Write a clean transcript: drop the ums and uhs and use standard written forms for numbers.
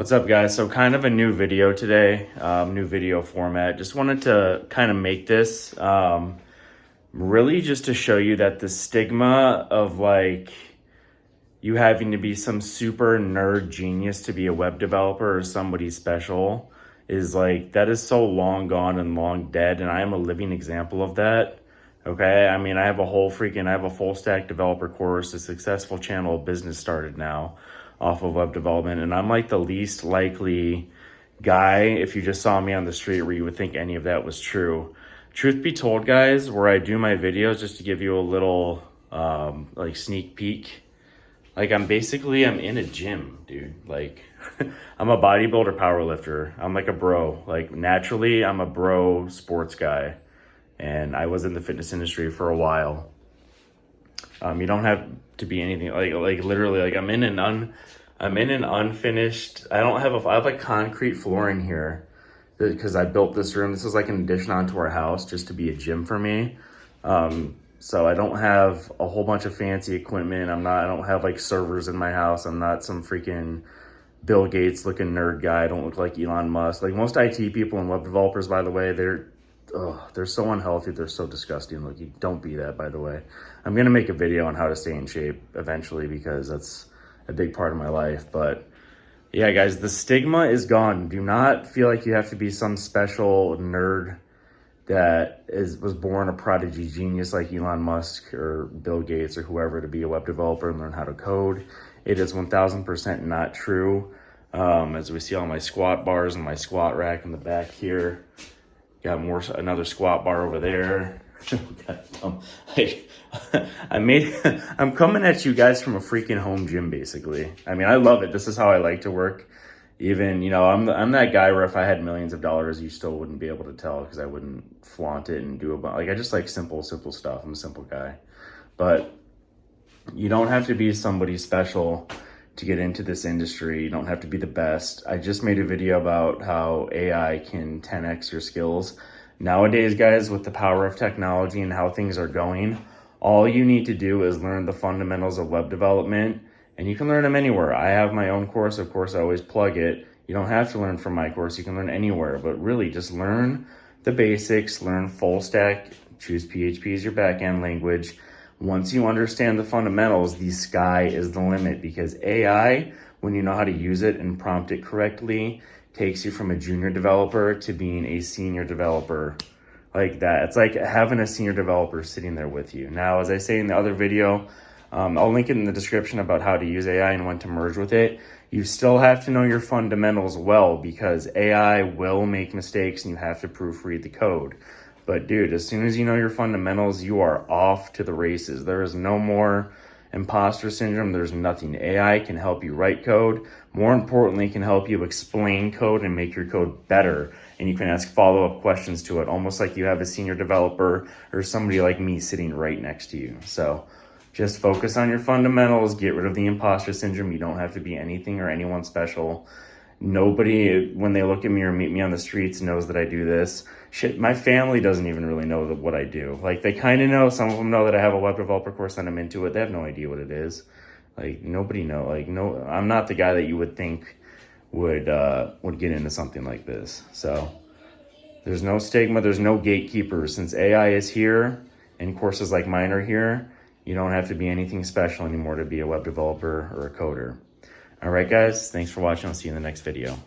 What's up, guys? So kind of a new video today, new video format. Just wanted to kind of make this really just to show you that the stigma of like you having to be some super nerd genius to be a web developer or somebody special is like, that is so long gone and long dead. And I am a living example of that. Okay. I mean, I have a full stack developer course, a successful channel of business started now off of web development. And I'm like the least likely guy, if you just saw me on the street, where you would think any of that was true. Truth be told, guys, where I do my videos, just to give you a little like sneak peek, like I'm in a gym, dude. Like I'm a bodybuilder, power lifter. I'm like a bro. Like naturally, I'm a bro sports guy. And I was in the fitness industry for a while. You don't have to be anything like literally, like I'm in an unfinished, I have like concrete flooring here because I built this room. This is like an addition onto our house just to be a gym for me. So I don't have a whole bunch of fancy equipment. I don't have like servers in my house. I'm not some freaking Bill Gates looking nerd guy. I don't look like Elon Musk. Like most IT people and web developers, by the way, they're so unhealthy. They're so disgusting. Like, you don't be that, by the way. I'm going to make a video on how to stay in shape eventually because that's a big part of my life. But yeah, guys, the stigma is gone. Do not feel like you have to be some special nerd that was born a prodigy genius like Elon Musk or Bill Gates or whoever to be a web developer and learn how to code. It is 1000% not true. As we see all my squat bars and my squat rack in the back here. Got another squat bar over there. I'm coming at you guys from a freaking home gym, basically. I mean, I love it. This is how I like to work. Even, I'm that guy where if I had millions of dollars, you still wouldn't be able to tell because I wouldn't flaunt it and do like, I just like simple stuff. I'm a simple guy. But you don't have to be somebody special to get into this industry. You don't have to be the best. I just made a video about how AI can 10x your skills. Nowadays, guys, with the power of technology and how things are going, all you need to do is learn the fundamentals of web development, and you can learn them anywhere. I have my own course. Of course, I always plug it. You don't have to learn from my course. You can learn anywhere, but really just learn the basics, learn full stack, choose PHP as your backend language. Once you understand the fundamentals, the sky is the limit, because AI, when you know how to use it and prompt it correctly, takes you from a junior developer to being a senior developer like that. It's like having a senior developer sitting there with you. Now, as I say in the other video, I'll link it in the description about how to use AI and when to merge with it. You still have to know your fundamentals well, because AI will make mistakes and you have to proofread the code. But dude, as soon as you know your fundamentals, you are off to the races. There is no more imposter syndrome. There's nothing. AI can help you write code. More importantly, can help you explain code and make your code better. And you can ask follow-up questions to it, almost like you have a senior developer or somebody like me sitting right next to you. So just focus on your fundamentals. Get rid of the imposter syndrome. You don't have to be anything or anyone special. Nobody, when they look at me or meet me on the streets, knows that I do this. Shit, my family doesn't even really know what I do. Like, they kind of know. Some of them know that I have a web developer course and I'm into it. They have no idea what it is. Like, nobody know. Like, no, I'm not the guy that you would think would get into something like this. So there's no stigma. There's no gatekeepers. Since AI is here and courses like mine are here, you don't have to be anything special anymore to be a web developer or a coder. All right, guys, thanks for watching. I'll see you in the next video.